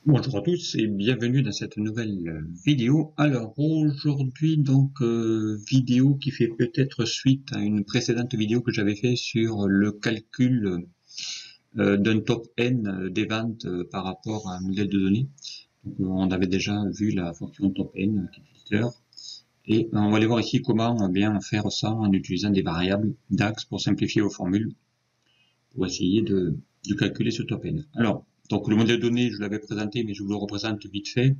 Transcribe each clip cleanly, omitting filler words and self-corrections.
Bonjour à tous et bienvenue dans cette nouvelle vidéo. Alors aujourd'hui donc vidéo qui fait peut-être suite à une précédente vidéo que j'avais fait sur le calcul d'un top N des ventes par rapport à un modèle de données. Donc, on avait déjà vu la fonction top N qui est filter et on va aller voir ici comment bien faire ça en utilisant des variables DAX pour simplifier vos formules pour essayer de calculer ce top N. Alors donc le modèle de données je l'avais présenté mais je vous le représente vite fait.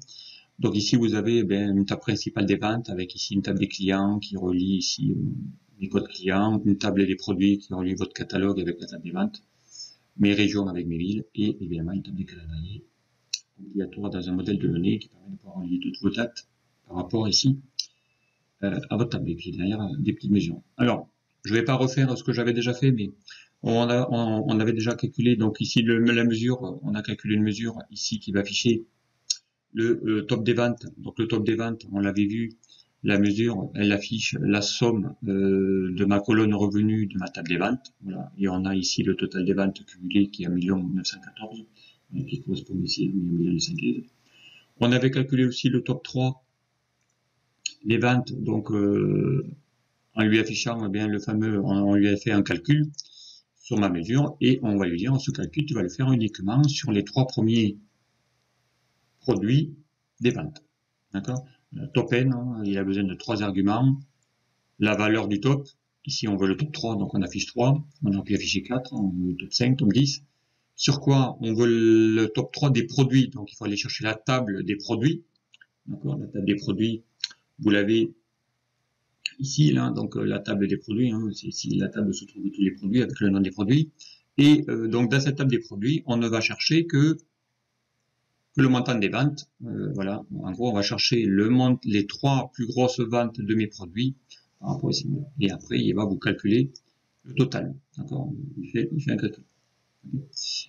Donc ici, vous avez une table principale des ventes avec ici une table des clients qui relie ici les codes clients, une table des produits qui relie votre catalogue avec la table des ventes, mes régions avec mes villes et évidemment une table des calendriers obligatoire dans un modèle de données qui permet de pouvoir relier toutes vos dates par rapport ici à votre table et puis derrière des petites mesures. Alors, je ne vais pas refaire ce que j'avais déjà fait, mais on avait déjà calculé donc ici la mesure, on a calculé une mesure ici qui va afficher le top des ventes. Donc le top des ventes, on l'avait vu, la mesure, elle affiche la somme de ma colonne revenu de ma table des ventes. Voilà. Et on a ici le total des ventes cumulé qui est 1 914 000, qui correspond ici à 1 915 000. On avait calculé aussi le top 3 des ventes, donc en lui affichant bien le fameux, on lui a fait un calcul sur ma mesure et on va lui dire ce calcul tu vas le faire uniquement sur les 3 premiers produits des ventes. D'accord? Top N, hein, il a besoin de 3 arguments. La valeur du top, ici on veut le top 3, donc on affiche 3. On aurait pu afficher 4, on veut le top 5, top 10. Sur quoi? On veut le top 3 des produits, donc il faut aller chercher la table des produits. D'accord? La table des produits, vous l'avez ici, là, donc la table des produits, hein, c'est ici la table où se trouvent tous les produits avec le nom des produits. Et donc dans cette table des produits, on ne va chercher que le montant des ventes. Voilà, en gros, on va chercher les 3 plus grosses ventes de mes produits par rapport ici. Et après, il va vous calculer le total. D'accord, il fait un calcul.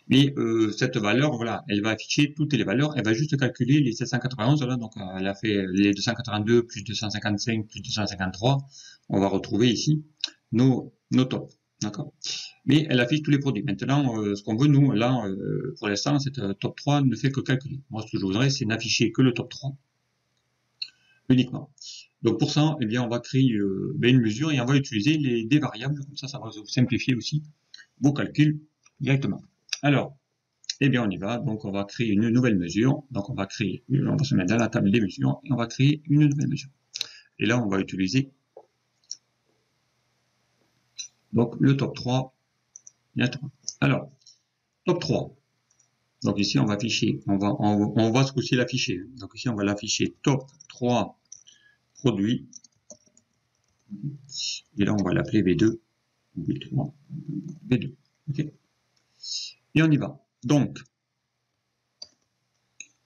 Mais cette valeur, voilà, elle va afficher toutes les valeurs. Elle va juste calculer les 791. Voilà, donc elle a fait les 282 plus 255 plus 253. On va retrouver ici nos tops. D'accord. Mais elle affiche tous les produits. Maintenant, ce qu'on veut, nous, là, pour l'instant, cette top 3 ne fait que calculer. Moi, ce que je voudrais, c'est n'afficher que le top 3 uniquement. Donc pour ça, eh bien, on va créer une mesure et on va utiliser des variables. Comme ça va vous simplifier aussi vos calculs directement. Alors, eh bien, on y va. Donc, on va créer une nouvelle mesure. Donc, on va se mettre dans la table des mesures et on va créer une nouvelle mesure. Et là, on va utiliser donc le top 3. Alors, top 3. Donc ici, on va afficher, on va ce coup-ci l'afficher. Donc ici, on va l'afficher top 3 produits. Et là, on va l'appeler V2, V3, V2. OK. Et on y va. Donc,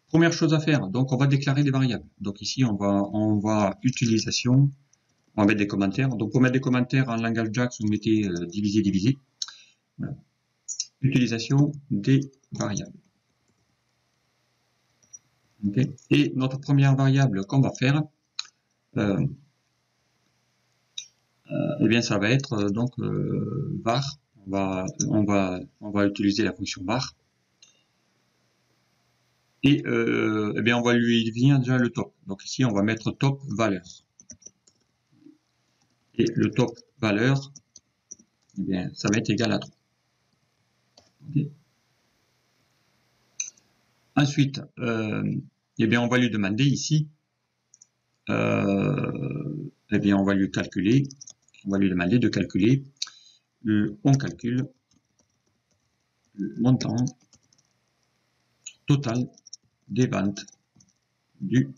première chose à faire, donc on va déclarer des variables. Donc ici, on va utilisation, on va mettre des commentaires. Donc pour mettre des commentaires en langage JAX, vous mettez diviser. Voilà. Utilisation des variables. Okay. Et notre première variable qu'on va faire, eh bien ça va être donc var. On va utiliser la fonction var. Et eh bien on va lui définir déjà le top. Donc ici on va mettre top valeur. Et le top valeur, eh bien ça va être égal à 3. Okay. Ensuite, eh bien on va lui demander ici, eh bien on va lui calculer, on va lui demander de calculer, on calcule le montant total des ventes du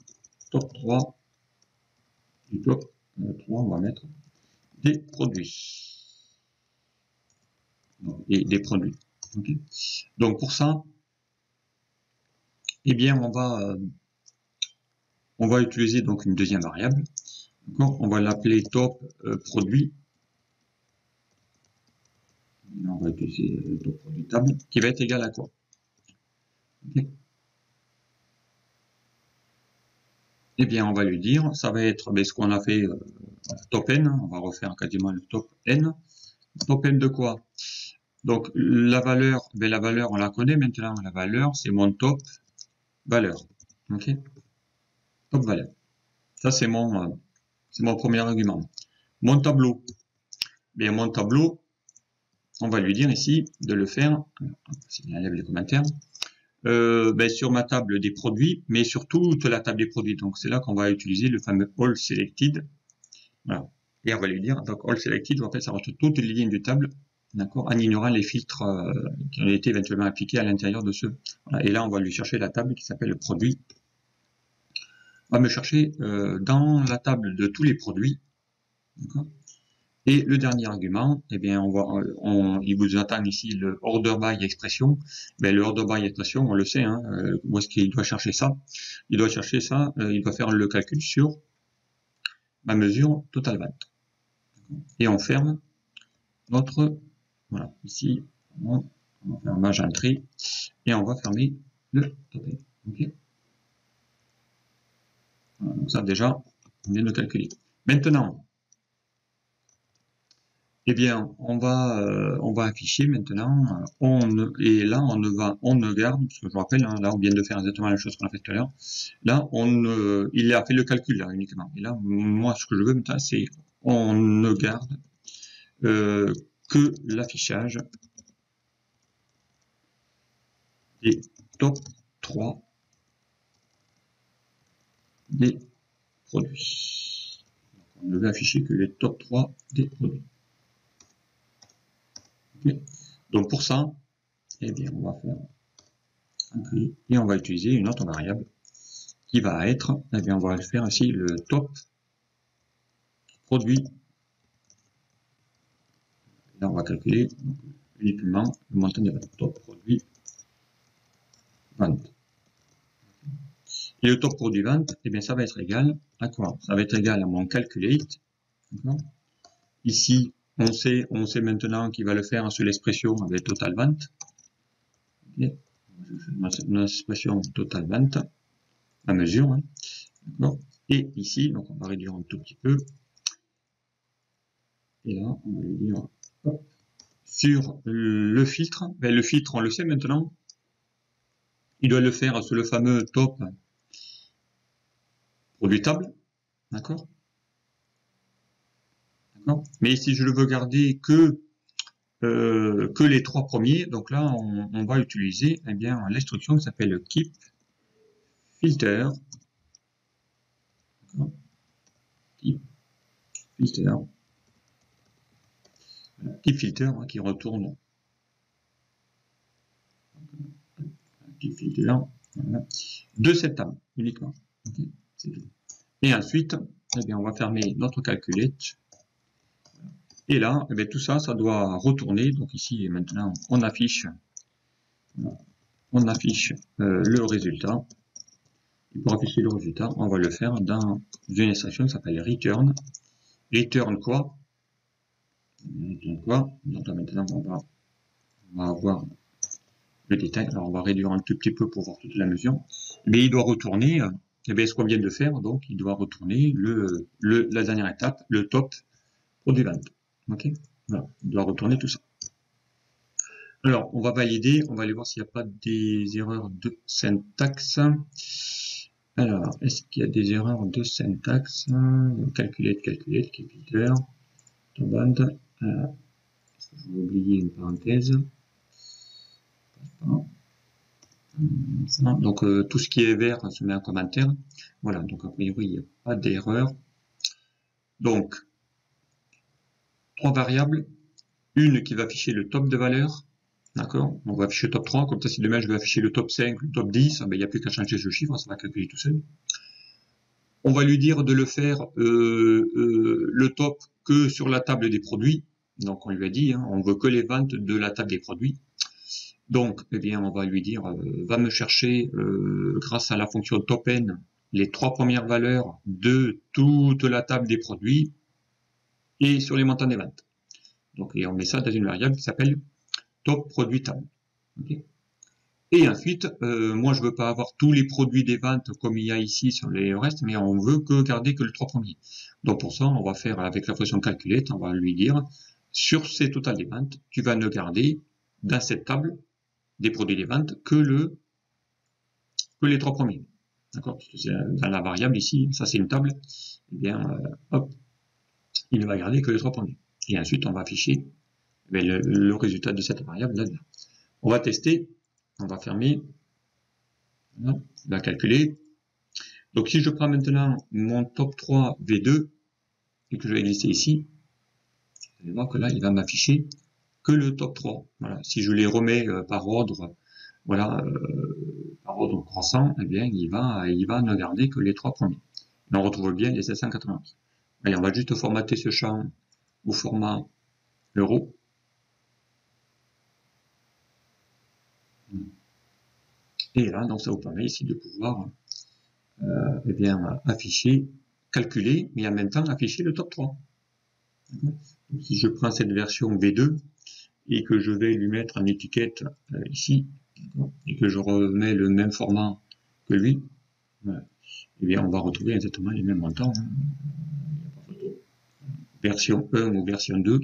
top 3, du top 3, on va mettre des produits. Et des produits. Okay. Donc pour ça, eh bien on va utiliser donc une deuxième variable. On va l'appeler top produit. Et on va utiliser le top produit table qui va être égal à quoi? Okay. Eh bien, on va lui dire, ça va être ce qu'on a fait top n, on va refaire quasiment le top n. Top n de quoi? Donc la valeur, on la connaît maintenant, la valeur c'est mon top valeur. Ok, top valeur. Ça, c'est mon premier argument. Mon tableau. Bien, mon tableau, on va lui dire ici de le faire, s'il enlève les commentaires, sur ma table des produits, mais sur toute la table des produits. Donc, c'est là qu'on va utiliser le fameux all selected. Voilà. Et on va lui dire, donc all selected, en fait, ça reçoit toutes les lignes du table, d'accord, en ignorant les filtres qui ont été éventuellement appliqués à l'intérieur de ce. Voilà. Et là, on va lui chercher la table qui s'appelle le produit. On va me chercher dans la table de tous les produits, d'accord. Et le dernier argument, eh bien, il vous attend ici le order by expression. Ben, le order by expression, on le sait, hein, où est-ce qu'il doit chercher ça? Il doit chercher ça, il doit faire le calcul sur ma mesure total vente. Et on ferme notre, voilà, ici, on va faire mage entrée, et on va fermer le total. Okay. Voilà, donc ça, déjà, on vient de calculer. Maintenant, eh bien, on va afficher maintenant, et là, on ne garde, parce que je vous rappelle, hein, là, on vient de faire exactement la chose qu'on a fait tout à l'heure. Là, il a fait le calcul, là, uniquement. Et là, moi, ce que je veux maintenant, c'est, on ne garde, que l'affichage des top 3 des produits. On ne veut afficher que les top 3 des produits. Okay. Donc, pour ça, eh bien, on va faire un tri et on va utiliser une autre variable qui va être, eh bien, on va faire ici le top produit. Là, on va calculer uniquement le montant de top produit vente. Et le top produit vente, eh bien, ça va être égal à quoi? Ça va être égal à mon calculate. Ici, on sait maintenant qu'il va le faire sur l'expression avec total vente. Okay. Une expression total vente, à mesure. Hein. Et ici, donc on va réduire un tout petit peu. Et là, on va lui dire hop, sur le filtre. Ben, le filtre, on le sait maintenant. Il doit le faire sur le fameux top produit table. D'accord. Mais si je ne veux garder que les 3 premiers, donc là, on va utiliser eh bien l'instruction qui s'appelle keep filter. Keep filter. Keep filter hein, qui retourne. Keep filter voilà, de cette table uniquement. Okay, c'est tout. Et ensuite, eh bien, on va fermer notre calculette. Et là, eh bien, tout ça, ça doit retourner. Donc ici, maintenant, on affiche le résultat. Et pour afficher le résultat, on va le faire dans une instruction qui s'appelle return. Return quoi? Return quoi? Donc là, maintenant, on va avoir le détail. Alors, on va réduire un tout petit peu pour voir toute la mesure. Mais il doit retourner eh bien, ce qu'on vient de faire. Donc, il doit retourner la dernière étape, le top produit vente. Ok, voilà, il doit retourner tout ça. Alors, on va valider, on va aller voir s'il n'y a pas des erreurs de syntaxe. Alors, est-ce qu'il y a des erreurs de syntaxe? Calculate, filter, bande. Je vais oublier une parenthèse. Donc, tout ce qui est vert se met en commentaire. Voilà, donc a priori, il n'y a pas d'erreur. Donc, 3 variables. Une qui va afficher le top de valeur. D'accord. On va afficher le top 3. Comme ça, si demain je vais afficher le top 5, le top 10, ben, il n'y a plus qu'à changer ce chiffre, ça va calculer tout seul. On va lui dire de le faire le top que sur la table des produits. Donc, on lui a dit, hein, on veut que les ventes de la table des produits. Donc, eh bien, on va lui dire, va me chercher, grâce à la fonction top-n, les 3 premières valeurs de toute la table des produits et sur les montants des ventes. Donc, et on met ça dans une variable qui s'appelle top produit table. Okay. Et ensuite, moi, je veux pas avoir tous les produits des ventes comme il y a ici sur les restes, mais on veut que garder que le 3 premiers. Donc, pour ça, on va faire avec la fonction calculate, on va lui dire, sur ces totales des ventes, tu vas ne garder dans cette table des produits des ventes que que les 3 premiers. D'accord? Parce que c'est dans la variable ici, ça c'est une table, eh bien, hop, il ne va garder que les 3 premiers. Et ensuite, on va afficher le résultat de cette variable là-dedans. On va tester, on va fermer, voilà, on va calculer. Donc si je prends maintenant mon top 3 V2 et que je vais glisser ici, vous allez voir que là, il va m'afficher que le top 3. Voilà. Si je les remets par ordre, voilà, par ordre croissant, eh bien, il va ne garder que les 3 premiers. Et on retrouve bien les 791. Allez, on va juste formater ce champ au format euro. Et là, donc ça vous permet ici de pouvoir eh bien, afficher, calculer, mais en même temps afficher le top 3. Donc, si je prends cette version V2 et que je vais lui mettre en étiquette ici, et que je remets le même format que lui, voilà, eh bien, on va retrouver exactement les mêmes montants. Hein. Version 1 ou version 2,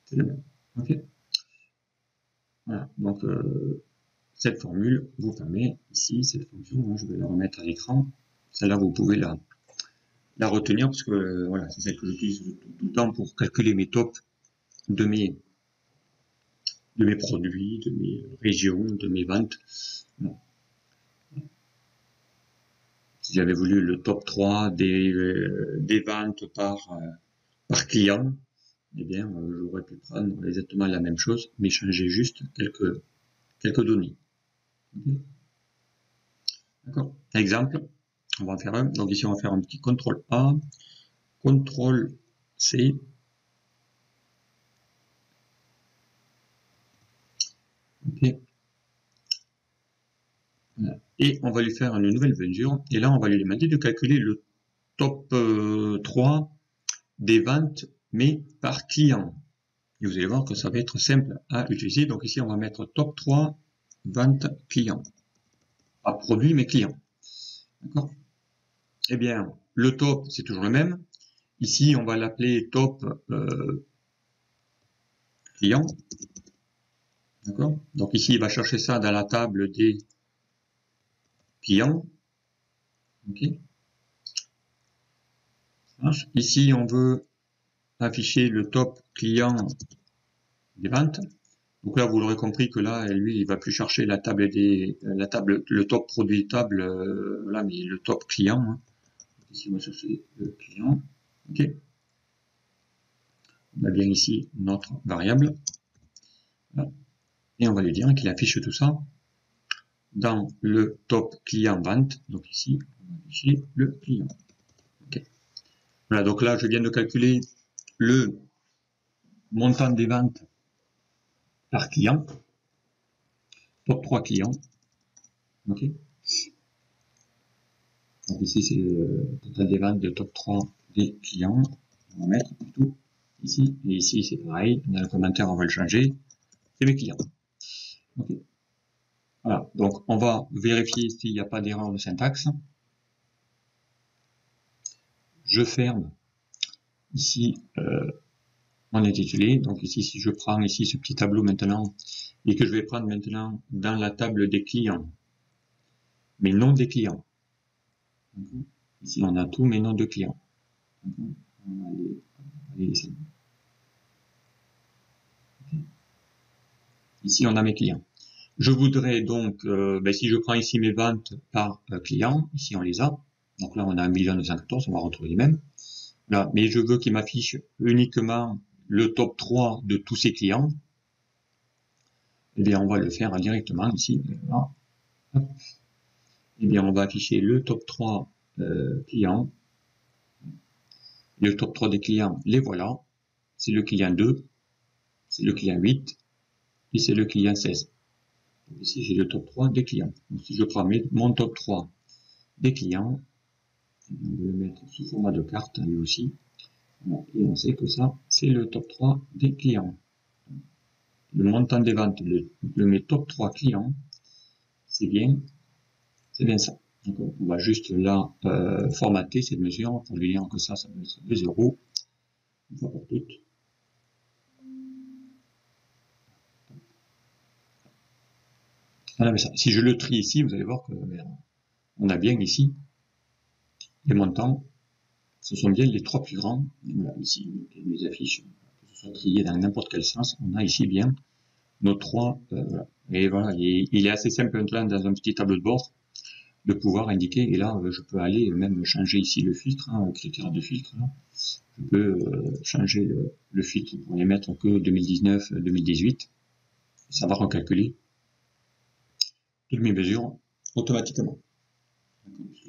c'est le même. Ok. Voilà. Donc, cette formule vous permet ici, cette fonction, hein, je vais la remettre à l'écran. Celle-là, vous pouvez la retenir parce que voilà, c'est celle que j'utilise tout le temps pour calculer mes tops de mes produits, de mes régions, de mes ventes. Bon. Si j'avais voulu le top 3 des ventes par client, eh bien, j'aurais pu prendre exactement la même chose, mais changer juste quelques données. Okay. D'accord. Exemple, on va en faire un. Donc ici, on va faire un petit CTRL A, CTRL C. Okay. Voilà. Et on va lui faire une nouvelle mesure. Et là, on va lui demander de calculer le top 3 des ventes, mais par client. Et vous allez voir que ça va être simple à utiliser. Donc ici, on va mettre top 3 ventes clients. Pas produit, mais client. D'accord? Eh bien, le top, c'est toujours le même. Ici, on va l'appeler top client. D'accord? Donc ici, il va chercher ça dans la table des clients. Ok? Ici, on veut afficher le top client des ventes. Donc là, vous l'aurez compris que là, lui, il va plus chercher la table le top produit table, là, mais le top client. Hein. Ici, on va chercher le client. Ok. On a bien ici notre variable. Voilà. Et on va lui dire qu'il affiche tout ça dans le top client vente. Donc ici, on va afficher le client. Ok. Voilà, donc là, je viens de calculer le montant des ventes par client. Top 3 clients. Ok. Donc ici, c'est le total des ventes de top 3 des clients. On va mettre tout ici. Et ici, c'est pareil. Dans le commentaire, on va le changer. C'est mes clients. Ok. Voilà. Donc, on va vérifier s'il n'y a pas d'erreur de syntaxe. Je ferme ici mon intitulé. Donc ici, si je prends ici ce petit tableau maintenant et que je vais prendre maintenant dans la table des clients, mes noms des clients. Ici, on a tous mes noms de clients. On va aller ici. Ici, on a mes clients. Je voudrais donc, si je prends ici mes ventes par client, ici on les a. Donc là, on a 1 214 000, on va retrouver les mêmes. Là, mais je veux qu'il m'affiche uniquement le top 3 de tous ces clients. Eh bien, on va le faire directement ici. Là. Eh bien, on va afficher le top 3 clients. Le top 3 des clients, les voilà. C'est le client 2, c'est le client 8 et c'est le client 16. Donc ici, j'ai le top 3 des clients. Donc si je prends mon top 3 des clients, on va le mettre sous format de carte, lui aussi. Et on sait que ça, c'est le top 3 des clients. Le montant des ventes de mes top 3 clients, c'est bien ça. Donc on va juste là formater cette mesure pour lui dire que ça doit être 2 euros, une fois pour toutes. Voilà, mais ça, si je le trie ici, vous allez voir que on a bien ici les montants. Ce sont bien les trois plus grands. Voilà, ici, les affiches, que ce soit trié dans n'importe quel sens, on a ici bien nos trois. Voilà. Et voilà, il est assez simple maintenant dans un petit tableau de bord de pouvoir indiquer. Et là, je peux aller même changer ici le filtre, hein, critère de filtre. Là. Je peux changer le filtre pour les mettre que 2019-2018. Ça va recalculer toutes mes mesures automatiquement.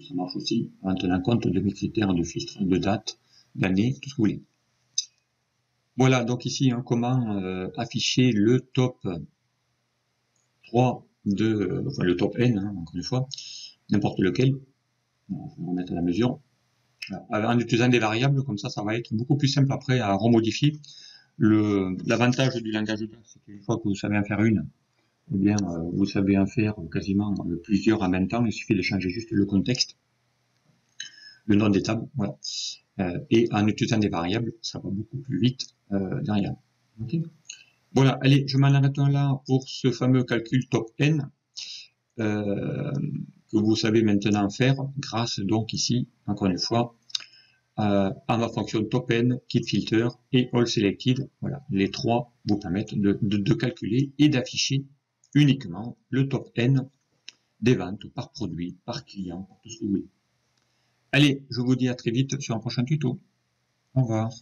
Ça marche aussi en tenant compte de mes critères de filtre, de date, d'année, tout ce que vous voulez. Voilà, donc ici, hein, comment afficher le top 3 de, enfin le top N, hein, encore une fois, n'importe lequel. On va remettre la mesure. En utilisant des variables, comme ça va être beaucoup plus simple après à remodifier. L'avantage du langage de classe, c'est qu'une fois que vous savez en faire une, eh bien, vous savez en faire quasiment plusieurs en même temps. Il suffit de changer juste le contexte, le nom des tables, voilà. Et en utilisant des variables, ça va beaucoup plus vite derrière. Okay. Voilà, allez, je m'en arrête là pour ce fameux calcul top N que vous savez maintenant faire grâce donc ici, encore une fois, à la fonction top N, keep filter et all selected. Voilà, les trois vous permettent de calculer et d'afficher uniquement le top N des ventes par produit, par client, par tout ce que vous voulez. Allez, je vous dis à très vite sur un prochain tuto. Au revoir.